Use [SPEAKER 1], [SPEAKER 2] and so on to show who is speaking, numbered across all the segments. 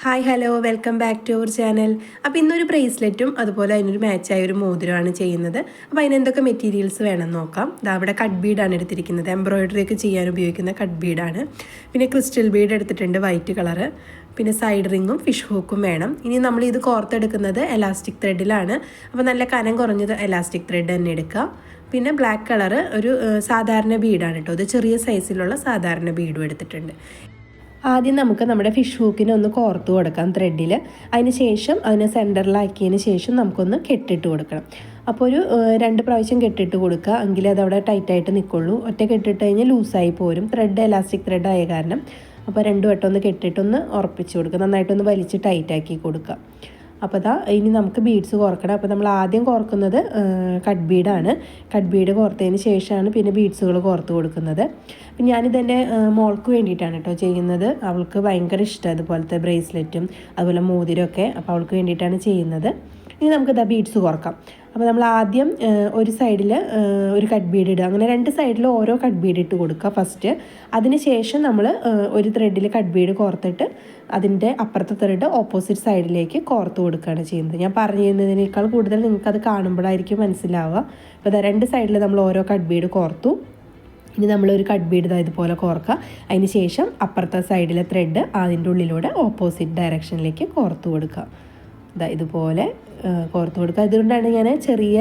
[SPEAKER 1] Hi hello welcome back to our channel. അപ്പോൾ ഇന്നൊരു ബ്രേസ്ലെറ്റും അതുപോലെ അതിനൊരു മാച്ചായ ഒരു മോതിരമാണ് ചെയ്യുന്നത്. അപ്പോൾ അതിനെന്തൊക്കെ മെറ്റീരിയൽസ് വേണമെന്ന് നോക്കാം. അവിടെ കട്ട് ബീഡാണ് എടുത്തിരിക്കുന്നത്. എംബ്രോയിഡറി ഒക്കെ ചെയ്യാൻ ഉപയോഗിക്കുന്ന കട്ട് ബീഡാണ്. പിന്നെ ക്രിസ്റ്റൽ ബീഡ് എടുത്തിട്ടുണ്ട്, വൈറ്റ് കളറ്. പിന്നെ സൈഡ് റിങ്ങും ഫിഷ് ഹൂക്കും വേണം. ഇനി നമ്മൾ ഇത് കോർത്തെടുക്കുന്നത് എലാസ്റ്റിക് ത്രെഡിലാണ്. അപ്പോൾ നല്ല കനം കുറഞ്ഞത് എലാസ്റ്റിക് ത്രെഡ് തന്നെ എടുക്കുക. പിന്നെ ബ്ലാക്ക് കളറ് ഒരു സാധാരണ ബീഡാണ് കേട്ടോ. അത് ചെറിയ സൈസിലുള്ള സാധാരണ ബീഡും എടുത്തിട്ടുണ്ട്. ആദ്യം നമുക്ക് നമ്മുടെ ഫിഷ് ഹൂക്കിനെ ഒന്ന് കോർത്ത് കൊടുക്കാം ത്രെഡിൽ. അതിന് ശേഷം അതിനെ സെൻറ്ററിലാക്കിയതിന് ശേഷം നമുക്കൊന്ന് കെട്ടിട്ട് കൊടുക്കണം. അപ്പോൾ ഒരു 2 പ്രാവശ്യം കെട്ടിട്ട് കൊടുക്കുക, എങ്കിലേ അതവിടെ ടൈറ്റായിട്ട് നിൽക്കുള്ളൂ. ഒറ്റ കെട്ടിട്ട് കഴിഞ്ഞാൽ ലൂസായി പോരും. ത്രെഡ് എലാസ്റ്റിക് ത്രെഡ് ആയ കാരണം. അപ്പോൾ 2 വട്ടം ഒന്ന് കെട്ടിയിട്ടൊന്ന് ഉറപ്പിച്ച് കൊടുക്കുക, നന്നായിട്ടൊന്ന് വലിച്ച് ടൈറ്റാക്കി കൊടുക്കുക. അപ്പോൾ ഇനി നമുക്ക് ബീഡ്സ് കോർക്കണം. അപ്പോൾ നമ്മൾ ആദ്യം കോർക്കുന്നത് കട്ട് ബീഡാണ്. കട്ട് ബീഡ് കോർത്തതിന് ശേഷമാണ് പിന്നെ ബീഡ്സുകൾ കോർത്ത് കൊടുക്കുന്നത്. അപ്പം ഞാനിതെൻ്റെ മോൾക്ക് വേണ്ടിയിട്ടാണ് കേട്ടോ ചെയ്യുന്നത്. അവൾക്ക് ഭയങ്കര ഇഷ്ടമാണ് ഇതുപോലത്തെ ബ്രേസ്ലെറ്റും അതുപോലെ മോതിരമൊക്കെ. അപ്പോൾ അവൾക്ക് വേണ്ടിയിട്ടാണ് ചെയ്യുന്നത്. ഇനി നമുക്ക് ബീഡ്സ് കോർക്കാം. അപ്പോൾ നമ്മൾ ആദ്യം ഒരു സൈഡിൽ ഒരു കട്ട് ബീഡ് ഇടുക. അങ്ങനെ 2 സൈഡിൽ ഓരോ കട്ട് ബീഡ് ഇട്ട് കൊടുക്കുക ഫസ്റ്റ്. അതിന് ശേഷം നമ്മൾ ഒരു ത്രെഡിൽ കട്ട് ബീഡ് കോർത്തിട്ട് അതിൻ്റെ അപ്പുറത്തെ ത്രെഡ് ഓപ്പോസിറ്റ് സൈഡിലേക്ക് കോർത്ത് കൊടുക്കുകയാണ് ചെയ്യുന്നത്. ഞാൻ പറഞ്ഞു തരുന്നതിനേക്കാൾ കൂടുതൽ നിങ്ങൾക്കത് കാണുമ്പോഴായിരിക്കും മനസ്സിലാവുക. അപ്പോൾ 2 സൈഡിൽ നമ്മൾ ഓരോ കട്ട് ബീഡ് കോർത്തു. ഇനി നമ്മളൊരു കട്ട് ബീഡ് ഇതുപോലെ കോർക്കുക. അതിന് ശേഷം അപ്പുറത്തെ സൈഡിലെ ത്രെഡ് അതിൻ്റെ ഉള്ളിലൂടെ ഓപ്പോസിറ്റ് ഡയറക്ഷനിലേക്ക് കോർത്ത് കൊടുക്കുക. ഇതുപോലെ കോർത്ത് കൊടുക്കുക. അതുകൊണ്ടാണ് ഞാൻ ചെറിയ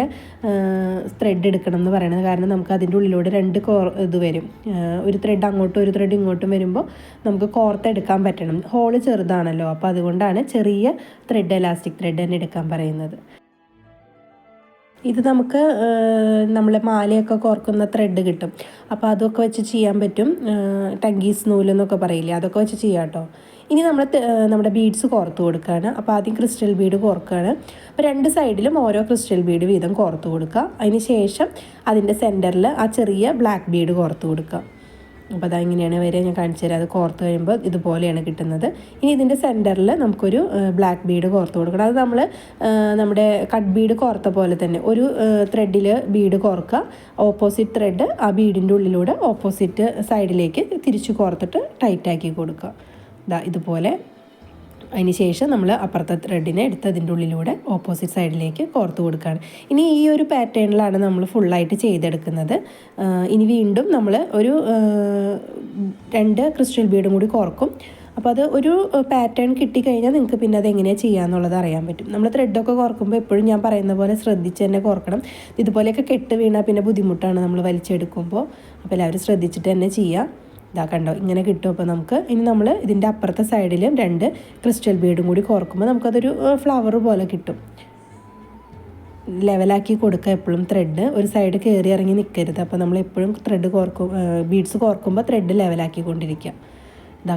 [SPEAKER 1] ത്രെഡ് എടുക്കണം എന്ന് പറയുന്നത്. കാരണം നമുക്ക് അതിൻ്റെ ഉള്ളിലൂടെ 2 ഇത് വരും. ഒരു ത്രെഡ് അങ്ങോട്ടും ഒരു ത്രെഡ് ഇങ്ങോട്ടും വരുമ്പോൾ നമുക്ക് കോർത്തെടുക്കാൻ പറ്റണം. ഹോള് ചെറുതാണല്ലോ, അപ്പോൾ അതുകൊണ്ടാണ് ചെറിയ ത്രെഡ് എലാസ്റ്റിക് ത്രെഡ് തന്നെ എടുക്കാൻ പറയുന്നത്. ഇത് നമുക്ക് നമ്മൾ മാലയൊക്കെ കോർക്കുന്ന ത്രെഡ് കിട്ടും. അപ്പോൾ അതൊക്കെ വെച്ച് ചെയ്യാൻ പറ്റും. ടങ്കീസ് നൂലെന്നൊക്കെ പറയില്ലേ, അതൊക്കെ വെച്ച് ചെയ്യാം കേട്ടോ. ഇനി നമ്മൾ നമ്മുടെ ബീഡ്സ് കോർത്ത് കൊടുക്കുകയാണ്. അപ്പോൾ ആദ്യം ക്രിസ്റ്റൽ ബീഡ് കോർക്കുകയാണ്. അപ്പോൾ 2 സൈഡിലും ഓരോ ക്രിസ്റ്റൽ ബീഡ് വീതം കോർത്ത് കൊടുക്കുക. അതിന് ശേഷം അതിൻ്റെ സെൻറ്ററിൽ ആ ചെറിയ ബ്ലാക്ക് ബീഡ് കോർത്ത് കൊടുക്കുക. അപ്പോൾ ഇങ്ങനെയാണ് വരെ ഞാൻ കാണിച്ചു തരാം. അത് കോർത്ത് കഴിയുമ്പോൾ ഇതുപോലെയാണ് കിട്ടുന്നത്. ഇനി ഇതിൻ്റെ സെൻറ്ററിൽ നമുക്കൊരു ബ്ലാക്ക് ബീഡ് കോർത്ത് കൊടുക്കണം. അത് നമ്മൾ നമ്മുടെ കട്ട് ബീഡ് കോർത്ത പോലെ തന്നെ ഒരു ത്രെഡിൽ ബീഡ് കോർക്കുക. ഓപ്പോസിറ്റ് ത്രെഡ് ആ ബീഡിൻ്റെ ഉള്ളിലൂടെ ഓപ്പോസിറ്റ് സൈഡിലേക്ക് തിരിച്ച് കോർത്തിട്ട് ടൈറ്റാക്കി കൊടുക്കുക. ഇതുപോലെ. അതിന് ശേഷം നമ്മൾ അപ്പുറത്തെ ത്രെഡിനെ എടുത്ത് അതിൻ്റെ ഉള്ളിലൂടെ ഓപ്പോസിറ്റ് സൈഡിലേക്ക് കോർത്ത് കൊടുക്കുകയാണ്. ഇനി ഈ ഒരു പാറ്റേണിലാണ് നമ്മൾ ഫുള്ളായിട്ട് ചെയ്തെടുക്കുന്നത്. ഇനി വീണ്ടും നമ്മൾ ഒരു 2 ക്രിസ്റ്റൽ ബീഡും കൂടി കോർക്കും. അപ്പോൾ അത് ഒരു പാറ്റേൺ കിട്ടിക്കഴിഞ്ഞാൽ നിങ്ങൾക്ക് പിന്നെ അത് എങ്ങനെയാണ് ചെയ്യാമെന്നുള്ളത് അറിയാൻ പറ്റും. നമ്മൾ ത്രെഡൊക്കെ കോർക്കുമ്പോൾ എപ്പോഴും ഞാൻ പറയുന്ന പോലെ ശ്രദ്ധിച്ച് തന്നെ കോർക്കണം. ഇതുപോലെയൊക്കെ കെട്ട് വീണാൽ പിന്നെ ബുദ്ധിമുട്ടാണ് നമ്മൾ വലിച്ചെടുക്കുമ്പോൾ. അപ്പോൾ എല്ലാവരും ശ്രദ്ധിച്ചിട്ട് തന്നെ ചെയ്യുക. കണ്ടോ, ഇങ്ങനെ കിട്ടും. അപ്പോൾ നമുക്ക് ഇനി നമ്മൾ ഇതിൻ്റെ അപ്പുറത്തെ സൈഡിലും 2 ക്രിസ്റ്റൽ ബീഡും കൂടി കോർക്കുമ്പോൾ നമുക്കതൊരു ഫ്ലവർ പോലെ കിട്ടും. ലെവലാക്കി കൊടുക്കുക എപ്പോഴും. ത്രെഡ് ഒരു സൈഡ് കയറി ഇറങ്ങി നിൽക്കരുത്. അപ്പോൾ നമ്മൾ എപ്പോഴും ബീഡ്സ് കോർക്കുമ്പോൾ ത്രെഡ് ലെവലാക്കി കൊണ്ടിരിക്കുക.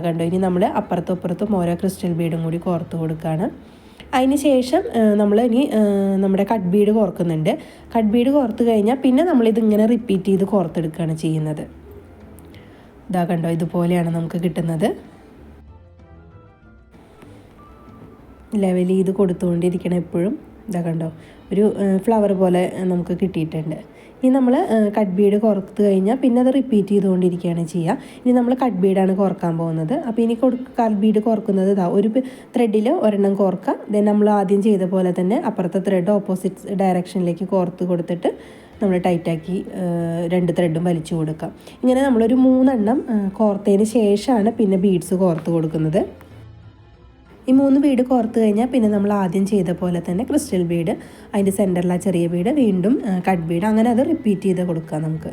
[SPEAKER 1] കണ്ടോ, ഇനി നമ്മൾ അപ്പുറത്തും ഓരോ ക്രിസ്റ്റൽ ബീഡും കൂടി കോർത്ത് കൊടുക്കുകയാണ്. അതിന് ശേഷം നമ്മൾ ഇനി നമ്മുടെ കട്ട് ബീഡ് കോർക്കുന്നുണ്ട്. കട്ട് ബീഡ് കോർത്ത് കഴിഞ്ഞാൽ പിന്നെ നമ്മളിതിങ്ങനെ റിപ്പീറ്റ് ചെയ്ത് കോർത്തെടുക്കുകയാണ് ചെയ്യുന്നത്. കണ്ടോ, ഇതുപോലെയാണ് നമുക്ക് കിട്ടുന്നത്. ലെവൽ ചെയ്ത് കൊടുത്തുകൊണ്ടിരിക്കണം എപ്പോഴും. കണ്ടോ, ഒരു ഫ്ലവർ പോലെ നമുക്ക് കിട്ടിയിട്ടുണ്ട്. ഇനി നമ്മൾ കട്ട് ബീഡ് കോർത്ത് കഴിഞ്ഞാൽ പിന്നെ അത് റിപ്പീറ്റ് ചെയ്തുകൊണ്ടിരിക്കുകയാണ് ചെയ്യുക. ഇനി നമ്മൾ കട്ട് ബീഡാണ് കോർക്കാൻ പോകുന്നത്. അപ്പോൾ ഇനി കട്ട് ബീഡ് കോർക്കുന്നത് ഒരു ത്രെഡിൽ ഒരെണ്ണം കോർക്കുക. ദെൻ നമ്മൾ ആദ്യം ചെയ്ത പോലെ തന്നെ അപ്പുറത്തെ ത്രെഡ് ഓപ്പോസിറ്റ് ഡയറക്ഷനിലേക്ക് കോർത്ത് കൊടുത്തിട്ട് നമ്മൾ ടൈറ്റാക്കി 2 ത്രെഡും വലിച്ചു കൊടുക്കാം. ഇങ്ങനെ നമ്മളൊരു 3 എണ്ണം കോർത്തതിന് ശേഷമാണ് പിന്നെ ബീഡ്സ് കോർത്ത് കൊടുക്കുന്നത്. ഈ 3 ബീഡ് കോർത്ത് കഴിഞ്ഞാൽ പിന്നെ നമ്മൾ ആദ്യം ചെയ്ത പോലെ തന്നെ ക്രിസ്റ്റൽ ബീഡ്, അതിൻ്റെ സെൻറ്ററിലെ ചെറിയ ബീഡ്, വീണ്ടും കട്ട് ബീഡ്, അങ്ങനെ അത് റിപ്പീറ്റ് ചെയ്ത് കൊടുക്കാം നമുക്ക്.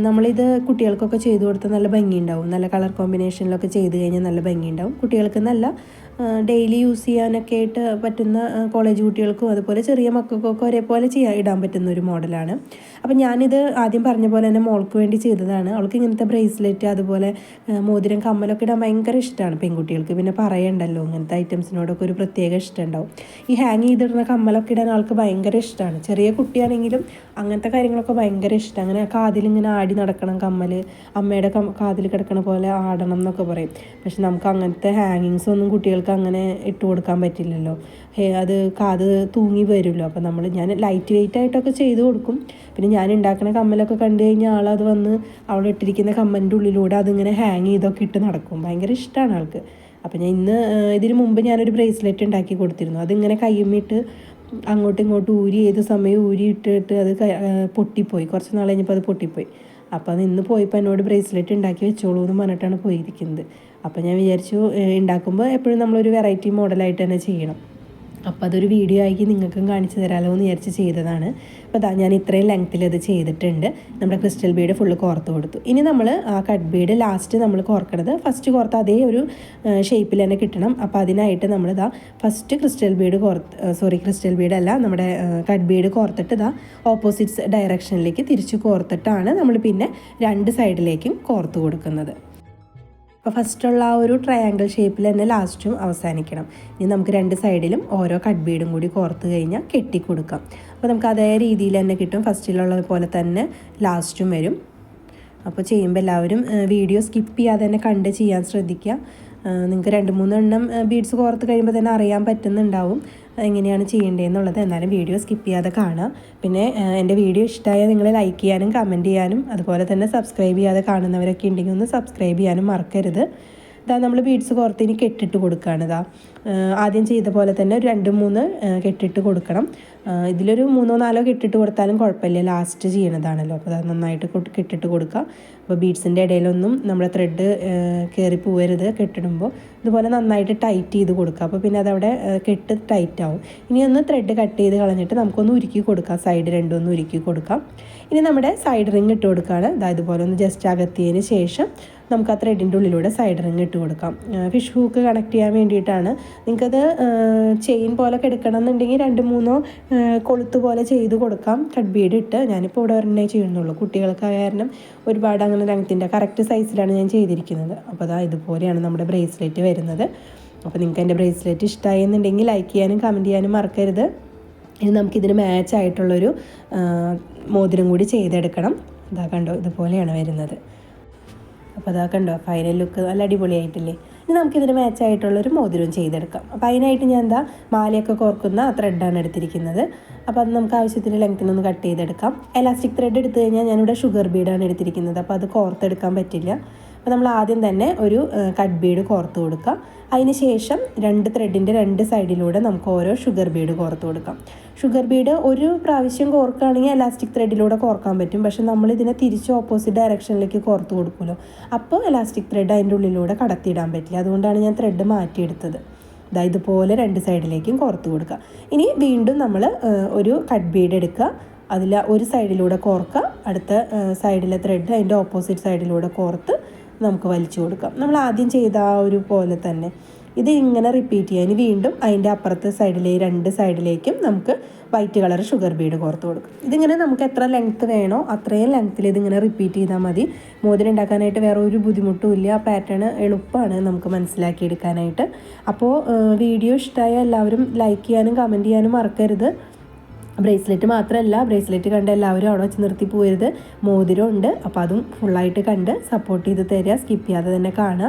[SPEAKER 1] നമ്മളിത് കുട്ടികൾക്കൊക്കെ ചെയ്ത് കൊടുത്താൽ നല്ല ഭംഗിയുണ്ടാവും. നല്ല കളർ കോമ്പിനേഷനിലൊക്കെ ചെയ്ത് കഴിഞ്ഞാൽ നല്ല ഭംഗിയുണ്ടാവും. കുട്ടികൾക്ക് നല്ല ഡെയിലി യൂസ് ചെയ്യാനൊക്കെ ആയിട്ട് പറ്റുന്ന കോളേജ് കുട്ടികൾക്കും അതുപോലെ ചെറിയ മക്കൾക്കൊക്കെ ഒരേപോലെ ഇടാൻ പറ്റുന്ന ഒരു മോഡലാണ്. അപ്പം ഞാനിത് ആദ്യം പറഞ്ഞ പോലെ തന്നെ മോൾക്ക് വേണ്ടി ചെയ്തതാണ്. അവൾക്ക് ഇങ്ങനത്തെ ബ്രേസ്ലെറ്റ് അതുപോലെ മോതിരം കമ്മലൊക്കെ ഇടാൻ ഭയങ്കര ഇഷ്ടമാണ് പെൺകുട്ടികൾക്ക്. പിന്നെ പറയണ്ടല്ലോ, ഇങ്ങനത്തെ ഐറ്റംസിനോടൊക്കെ ഒരു പ്രത്യേക ഇഷ്ടം ഉണ്ടാവും. ഈ ഹാങ് ചെയ്തിടുന്ന കമ്മലൊക്കെ ഇടാൻ ആൾക്ക് ഭയങ്കര ഇഷ്ടമാണ്. ചെറിയ കുട്ടിയാണെങ്കിലും അങ്ങനത്തെ കാര്യങ്ങളൊക്കെ ഭയങ്കര ഇഷ്ടമാണ്. അങ്ങനെ കാതിലിങ്ങനെ ആടി നടക്കണം കമ്മൽ, അമ്മയുടെ കാതിൽ കിടക്കണ പോലെ ആടണം എന്നൊക്കെ പറയും. പക്ഷെ നമുക്ക് അങ്ങനത്തെ ഹാങ്ങിങ്സ് ഒന്നും കുട്ടികൾക്ക് അങ്ങനെ ഇട്ട് കൊടുക്കാൻ പറ്റില്ലല്ലോ. അത് കാത് തൂങ്ങി വരുമല്ലോ. അപ്പോൾ ഞാൻ ലൈറ്റ് വെയിറ്റ് ആയിട്ടൊക്കെ ചെയ്ത് കൊടുക്കും. പിന്നെ ഞാൻ ഉണ്ടാക്കുന്ന കമ്മലൊക്കെ കണ്ടു കഴിഞ്ഞാൽ ആളത് വന്ന് അവിടെ ഇട്ടിരിക്കുന്ന കമ്മലിൻ്റെ ഉള്ളിലൂടെ അതിങ്ങനെ ഹാങ് ചെയ്തൊക്കെ ഇട്ട് നടക്കും. ഭയങ്കര ഇഷ്ടമാണ് ആൾക്ക്. അപ്പോൾ ഞാൻ ഇന്ന് ഇതിന് മുമ്പ് ഞാനൊരു ബ്രേസ്ലെറ്റ് ഉണ്ടാക്കി കൊടുത്തിരുന്നു. അതിങ്ങനെ കയ്യുമ്മിട്ട് അങ്ങോട്ടും ഇങ്ങോട്ടും ഊരി ഏത് സമയം ഊരി ഇട്ടിട്ട് അത് പൊട്ടിപ്പോയി. കുറച്ച് നാൾ കഴിഞ്ഞപ്പോൾ അത് പൊട്ടിപ്പോയി. അപ്പോൾ അത് ഇന്ന് പോയപ്പോൾ എന്നോട് ബ്രേസ്ലെറ്റ് ഉണ്ടാക്കി വെച്ചോളൂ എന്ന് പറഞ്ഞിട്ടാണ് പോയിരിക്കുന്നത്. അപ്പോൾ ഞാൻ വിചാരിച്ചു ഉണ്ടാക്കുമ്പോൾ എപ്പോഴും നമ്മളൊരു വെറൈറ്റി മോഡലായിട്ട് തന്നെ ചെയ്യണം. അപ്പോൾ അതൊരു വീഡിയോ ആക്കി നിങ്ങൾക്കും കാണിച്ചു തരാമല്ലോ എന്ന് വിചാരിച്ച് ചെയ്തതാണ്. അപ്പോൾ അതാ ഞാൻ ഇത്രയും ലെങ്ത്തിൽ അത് ചെയ്തിട്ടുണ്ട്. നമ്മുടെ ക്രിസ്റ്റൽ ബീഡ് ഫുള്ള് കോർത്ത് കൊടുത്തു. ഇനി നമ്മൾ ആ കട്ട് ബീഡ് ലാസ്റ്റ് നമ്മൾ കോർക്കണത് ഫസ്റ്റ് കോർത്ത് അതേ ഒരു ഷേപ്പിൽ തന്നെ കിട്ടണം. അപ്പോൾ അതിനായിട്ട് നമ്മളിതാ ഫസ്റ്റ് ക്രിസ്റ്റൽ ബീഡ് അല്ല നമ്മുടെ കട്ട് ബീഡ് കോർത്തിട്ട് ഇതാ ഓപ്പോസിറ്റ് ഡയറക്ഷനിലേക്ക് തിരിച്ച് കോർത്തിട്ടാണ് നമ്മൾ പിന്നെ രണ്ട് സൈഡിലേക്കും കോർത്ത് കൊടുക്കുന്നത്. അപ്പോൾ ഫസ്റ്റുള്ള ആ ഒരു ട്രയാങ്കിൾ ഷേപ്പിൽ തന്നെ ലാസ്റ്റും അവസാനിക്കണം. ഇനി നമുക്ക് രണ്ട് സൈഡിലും ഓരോ കട്ട് ബീഡും കൂടി കോർത്ത് കഴിഞ്ഞാൽ കെട്ടിക്കൊടുക്കാം. അപ്പോൾ നമുക്ക് അതേ രീതിയിൽ തന്നെ കിട്ടും. ഫസ്റ്റിലുള്ളത് പോലെ തന്നെ ലാസ്റ്റും വരും. അപ്പോൾ ചെയ്യുമ്പോൾ എല്ലാവരും വീഡിയോ സ്കിപ്പ് ചെയ്യാതെ തന്നെ കണ്ട് ചെയ്യാൻ ശ്രദ്ധിക്കുക. നിങ്ങൾക്ക് 2-3 എണ്ണം ബീഡ്സ് കോർത്ത് കഴിയുമ്പോൾ തന്നെ അറിയാൻ പറ്റുന്നുണ്ടാവും എങ്ങനെയാണ് ചെയ്യേണ്ടതെന്നുള്ളത്. എന്നാലും വീഡിയോ സ്കിപ്പ് ചെയ്യാതെ കാണുക. പിന്നെ എൻ്റെ വീഡിയോ ഇഷ്ടമായാൽ നിങ്ങൾ ലൈക്ക് ചെയ്യാനും കമൻറ്റ് ചെയ്യാനും അതുപോലെ തന്നെ സബ്സ്ക്രൈബ് ചെയ്യാതെ കാണുന്നവരൊക്കെ ഉണ്ടെങ്കിൽ ഒന്ന് സബ്സ്ക്രൈബ് ചെയ്യാനും മറക്കരുത്. ഇതാ നമ്മൾ ബീഡ്സ് കോർത്തിന് കെട്ടിട്ട് കൊടുക്കുകയാണ്. ഇതാ ആദ്യം ചെയ്ത പോലെ തന്നെ ഒരു 2-3 കെട്ടിട്ട് കൊടുക്കണം. ഇതിലൊരു 3-4 കെട്ടിട്ട് കൊടുത്താലും കുഴപ്പമില്ല, ലാസ്റ്റ് ചെയ്യണതാണല്ലോ. അപ്പോൾ അത് നന്നായിട്ട് കെട്ടിട്ട് കൊടുക്കുക. അപ്പോൾ ബീഡ്സിൻ്റെ ഇടയിലൊന്നും നമ്മുടെ ത്രെഡ് കയറി പോവരുത്. കെട്ടിടുമ്പോൾ ഇതുപോലെ നന്നായിട്ട് ടൈറ്റ് ചെയ്ത് കൊടുക്കുക. അപ്പോൾ പിന്നെ അതവിടെ കെട്ട് ടൈറ്റ് ആവും. ഇനി ഒന്ന് ത്രെഡ് കട്ട് ചെയ്ത് കളഞ്ഞിട്ട് നമുക്കൊന്ന് ഉരുക്കി കൊടുക്കാം. സൈഡ് രണ്ടും ഒന്ന് ഉരുക്കി കൊടുക്കാം. ഇനി നമ്മുടെ സൈഡ് റിങ് ഇട്ട് കൊടുക്കുകയാണ്. ഇതുപോലെ ഒന്ന് ജസ്റ്റ് അകത്തിയതിന് ശേഷം നമുക്ക് ആ ത്രെഡിൻ്റെ ഉള്ളിലൂടെ സൈഡ് റിങ് ഇട്ട് കൊടുക്കാം. ഫിഷ് ഹൂക്ക് കണക്ട് ചെയ്യാൻ വേണ്ടിയിട്ടാണ്. നിങ്ങൾക്കത് ചെയിൻ പോലെ എടുക്കണം എന്നുണ്ടെങ്കിൽ 2-3 കൊളുത്ത് പോലെ ചെയ്ത് കൊടുക്കാം കട്ട് ബീഡ് ഇട്ട്. ഞാനിപ്പോൾ ഇവിടെ ഒരെണ്ണേ ചെയ്യുന്നുള്ളൂ. കുട്ടികൾക്കായ കാരണം ഒരുപാട് അങ്ങനെ ലെങ്ത്തിൻ്റെ കറക്റ്റ് സൈസിലാണ് ഞാൻ ചെയ്തിരിക്കുന്നത്. അപ്പോൾ അതാ ഇതുപോലെയാണ് നമ്മുടെ ബ്രേസ്ലെറ്റ് വരുന്നത്. അപ്പോൾ നിങ്ങൾക്ക് എൻ്റെ ബ്രേസ്ലെറ്റ് ഇഷ്ടമായി എന്നുണ്ടെങ്കിൽ ലൈക്ക് ചെയ്യാനും കമൻറ്റ് ചെയ്യാനും മറക്കരുത്. ഇനി നമുക്കിതിന് മാച്ച് ആയിട്ടുള്ളൊരു മോതിരം കൂടി ചെയ്തെടുക്കണം. ഇതാ കണ്ടോ, ഇതുപോലെയാണ് വരുന്നത്. അപ്പോൾ അതാ കണ്ടോ, ഫൈനൽ ലുക്ക് നല്ല അടിപൊളിയായിട്ടില്ലേ. ഇനി നമുക്കിതിന് മാച്ചായിട്ടുള്ളൊരു മോതിരവും ചെയ്തെടുക്കാം. അപ്പോൾ അതിനായിട്ട് ഞാൻ മാലയൊക്കെ കോർക്കുന്ന ത്രെഡാണ് എടുത്തിരിക്കുന്നത്. അപ്പോൾ അത് നമുക്ക് ആവശ്യത്തിന് ലെങ്ത്തിനൊന്ന് കട്ട് ചെയ്തെടുക്കാം. എലാസ്റ്റിക് ത്രെഡ് എടുത്തു കഴിഞ്ഞാൽ ഞാനിവിടെ ഷുഗർ ബീഡാണ് എടുത്തിരിക്കുന്നത്. അപ്പോൾ അത് കോർത്തെടുക്കാൻ പറ്റില്ല. അപ്പോൾ നമ്മൾ ആദ്യം തന്നെ ഒരു കട്ട് ബീഡ് കോർത്ത് കൊടുക്കാം. അതിന് ശേഷം 2 ത്രെഡിൻ്റെ 2 സൈഡിലൂടെ നമുക്ക് ഓരോ ഷുഗർ ബീഡ് കോർത്ത് കൊടുക്കാം. ഷുഗർ ബീഡ് ഒരു പ്രാവശ്യം കോർക്കുകയാണെങ്കിൽ എലാസ്റ്റിക് ത്രെഡിലൂടെ കോർക്കാൻ പറ്റും. പക്ഷെ നമ്മളിതിനെ തിരിച്ച് ഓപ്പോസിറ്റ് ഡയറക്ഷനിലേക്ക് കോർത്ത് കൊടുക്കുമല്ലോ, അപ്പോൾ എലാസ്റ്റിക് ത്രെഡ് അതിൻ്റെ ഉള്ളിലൂടെ കടത്തിയിടാൻ പറ്റില്ല. അതുകൊണ്ടാണ് ഞാൻ ത്രെഡ് മാറ്റിയെടുത്തത്. ഇതുപോലെ 2 സൈഡിലേക്കും കോർത്ത് കൊടുക്കുക. ഇനി വീണ്ടും നമ്മൾ ഒരു കട്ട് ബീഡ് എടുക്കുക. അതിൽ ഒരു സൈഡിലൂടെ കോർക്കുക. അടുത്ത സൈഡിലെ ത്രെഡ് അതിൻ്റെ ഓപ്പോസിറ്റ് സൈഡിലൂടെ കോർത്ത് നമുക്ക് വലിച്ചു കൊടുക്കാം. നമ്മൾ ആദ്യം ചെയ്ത ആ ഒരു പോലെ തന്നെ ഇത് ഇങ്ങനെ റിപ്പീറ്റ് ചെയ്യാൻ. ഇനി വീണ്ടും അതിൻ്റെ അപ്പുറത്തെ സൈഡിലെ 2 സൈഡിലേക്കും നമുക്ക് വൈറ്റ് കളർ ഷുഗർ ബീഡ് കോർത്ത് കൊടുക്കും. ഇതിങ്ങനെ നമുക്ക് എത്ര ലെങ്ത്ത് വേണോ അത്രയും ലെങ്ത്തിൽ ഇതിങ്ങനെ റിപ്പീറ്റ് ചെയ്താൽ മതി. മോതിരം ഉണ്ടാക്കാനായിട്ട് വേറെ ഒരു ബുദ്ധിമുട്ടും ഇല്ല. ആ പാറ്റേൺ എളുപ്പമാണ് നമുക്ക് മനസ്സിലാക്കിയെടുക്കാനായിട്ട്. അപ്പോൾ വീഡിയോ ഇഷ്ടമായ എല്ലാവരും ലൈക്ക് ചെയ്യാനും കമൻറ്റ് ചെയ്യാനും മറക്കരുത്. ബ്രേസ്ലെറ്റ് മാത്രമല്ല, ബ്രേസ്ലെറ്റ് കണ്ട് എല്ലാവരും അവിടെ വെച്ച് നിർത്തി പോകരുത്. മോതിരം ഉണ്ട്. അപ്പോൾ അതും ഫുള്ളായിട്ട് കണ്ട് സപ്പോർട്ട് ചെയ്ത് തരിക, സ്കിപ്പ് ചെയ്യാതെ തന്നെ കാണുക.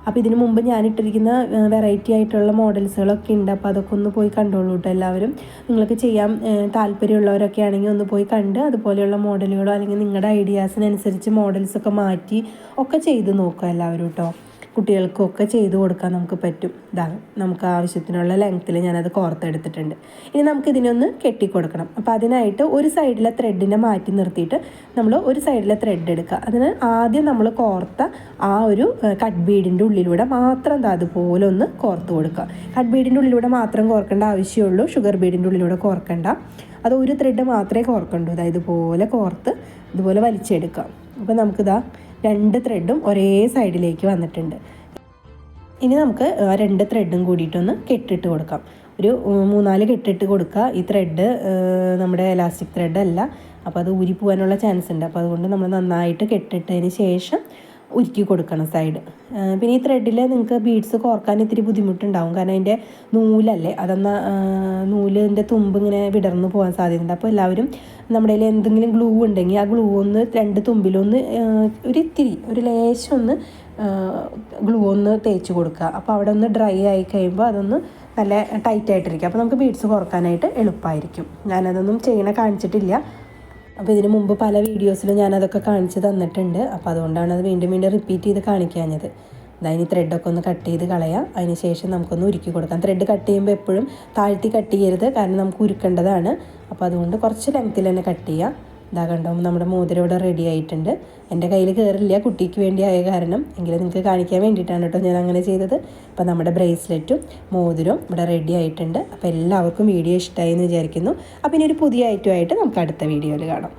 [SPEAKER 1] അപ്പോൾ ഇതിന് മുമ്പ് ഞാനിട്ടിരിക്കുന്ന വെറൈറ്റി ആയിട്ടുള്ള മോഡൽസുകളൊക്കെ ഉണ്ട്. അപ്പോൾ അതൊക്കെ ഒന്ന് പോയി കണ്ടോളൂ കേട്ടോ എല്ലാവരും. നിങ്ങൾക്ക് ചെയ്യാൻ താല്പര്യമുള്ളവരൊക്കെ ആണെങ്കിൽ ഒന്ന് പോയി കണ്ട് അതുപോലെയുള്ള മോഡലുകളോ അല്ലെങ്കിൽ നിങ്ങളുടെ ഐഡിയാസിനനുസരിച്ച് മോഡൽസൊക്കെ മാറ്റി ഒക്കെ ചെയ്ത് നോക്കുക എല്ലാവരും കേട്ടോ. കുട്ടികൾക്കൊക്കെ ചെയ്ത് കൊടുക്കാൻ നമുക്ക് പറ്റും. ഇതാണ് നമുക്ക് ആവശ്യത്തിനുള്ള ലെങ്ത്തിൽ ഞാനത് കോർത്തെടുത്തിട്ടുണ്ട്. ഇനി നമുക്കിതിനൊന്ന് കെട്ടിക്കൊടുക്കണം. അപ്പോൾ അതിനായിട്ട് ഒരു സൈഡിലെ ത്രെഡിനെ മാറ്റി നിർത്തിയിട്ട് നമ്മൾ ഒരു സൈഡിലെ ത്രെഡ് എടുക്കുക. അതിന് ആദ്യം നമ്മൾ കോർത്ത ആ ഒരു കട്ട് ബീഡിൻ്റെ ഉള്ളിലൂടെ മാത്രം അതുപോലെ ഒന്ന് കോർത്ത് കൊടുക്കുക. കട്ട് ബീഡിൻ്റെ ഉള്ളിലൂടെ മാത്രം കോർക്കേണ്ട ആവശ്യമുള്ളൂ, ഷുഗർ ബീഡിൻ്റെ ഉള്ളിലൂടെ കോർക്കണ്ട. അത് ഒരു ത്രെഡ് മാത്രമേ കോർക്കണ്ടൂ. ഇതുപോലെ കോർത്ത് ഇതുപോലെ വലിച്ചെടുക്കാം. അപ്പോൾ നമുക്കിതാ 2 ത്രെഡും ഒരേ സൈഡിലേക്ക് വന്നിട്ടുണ്ട്. ഇനി നമുക്ക് 2 ത്രെഡും കൂടിയിട്ടൊന്ന് കെട്ടിട്ട് കൊടുക്കാം. ഒരു 3-4 കെട്ടിട്ട് കൊടുക്കുക. ഈ ത്രെഡ് നമ്മുടെ എലാസ്റ്റിക് ത്രെഡ് അല്ല, അപ്പോൾ അത് ഊരി പോകാനുള്ള ചാൻസ് ഉണ്ട്. അപ്പോൾ അതുകൊണ്ട് നമ്മൾ നന്നായിട്ട് കെട്ടിട്ടതിന് ശേഷം ഉരുക്കി കൊടുക്കണം സൈഡ്. പിന്നെ ഈ ത്രെഡിൽ നിങ്ങൾക്ക് ബീഡ്സ് കോർക്കാൻ ഇത്തിരി ബുദ്ധിമുട്ടുണ്ടാവും. കാരണം അതിൻ്റെ നൂലല്ലേ, അതൊന്ന് നൂലിൻ്റെ തുമ്പ് ഇങ്ങനെ വിടർന്ന് പോകാൻ സാധ്യതയുണ്ട്. അപ്പോൾ എല്ലാവരും നമ്മുടെ കയ്യിൽ എന്തെങ്കിലും ഗ്ലൂ ഉണ്ടെങ്കിൽ ആ ഗ്ലൂ ഒന്ന് 2 തുമ്പിലൊന്ന് ഒരു ലേശം ഒന്ന് ഗ്ലൂ ഒന്ന് തേച്ച് കൊടുക്കുക. അപ്പോൾ അവിടെ ഒന്ന് ഡ്രൈ ആയി കഴിയുമ്പോൾ അതൊന്ന് നല്ല ടൈറ്റായിട്ടിരിക്കും. അപ്പോൾ നമുക്ക് ബീഡ്സ് കോർക്കാനായിട്ട് എളുപ്പമായിരിക്കും. ഞാനതൊന്നും കാണിച്ചിട്ടില്ല. അപ്പോൾ ഇതിന് മുമ്പ് പല വീഡിയോസിലും ഞാനതൊക്കെ കാണിച്ച് തന്നിട്ടുണ്ട്. അപ്പോൾ അതുകൊണ്ടാണ് അത് വീണ്ടും റിപ്പീറ്റ് ചെയ്ത് കാണിക്കാഞ്ഞത്. അതിന് ത്രെഡൊക്കെ ഒന്ന് കട്ട് ചെയ്ത് കളയാം. അതിന് ശേഷം നമുക്കൊന്ന് ഉരുക്കി കൊടുക്കാം. ത്രെഡ് കട്ട് ചെയ്യുമ്പോൾ എപ്പോഴും താഴ്ത്തി കട്ട് ചെയ്യരുത്, കാരണം നമുക്ക് ഉരുക്കേണ്ടതാണ്. അപ്പോൾ അതുകൊണ്ട് കുറച്ച് ലെങ്ത്തിൽ തന്നെ കട്ട് ചെയ്യാം. ഇതാ കണ്ടോ, നമ്മുടെ മോതിരം ഇവിടെ റെഡി ആയിട്ടുണ്ട്. എൻ്റെ കയ്യിൽ കയറില്ല, കുട്ടിക്ക് വേണ്ടി ആയ കാരണം, എങ്കിലും നിങ്ങൾക്ക് കാണിക്കാൻ വേണ്ടിയിട്ടാണ് കേട്ടോ ഞാൻ അങ്ങനെ ചെയ്തത്. അപ്പോൾ നമ്മുടെ ബ്രേസ്ലെറ്റും മോതിരവും ഇവിടെ റെഡി ആയിട്ടുണ്ട്. അപ്പോൾ എല്ലാവർക്കും വീഡിയോ ഇഷ്ടമായി എന്ന് വിചാരിക്കുന്നു. അപ്പോൾ ഇനി ഒരു പുതിയ ഐറ്റമായിട്ട് നമുക്ക് അടുത്ത വീഡിയോയിൽ കാണാം.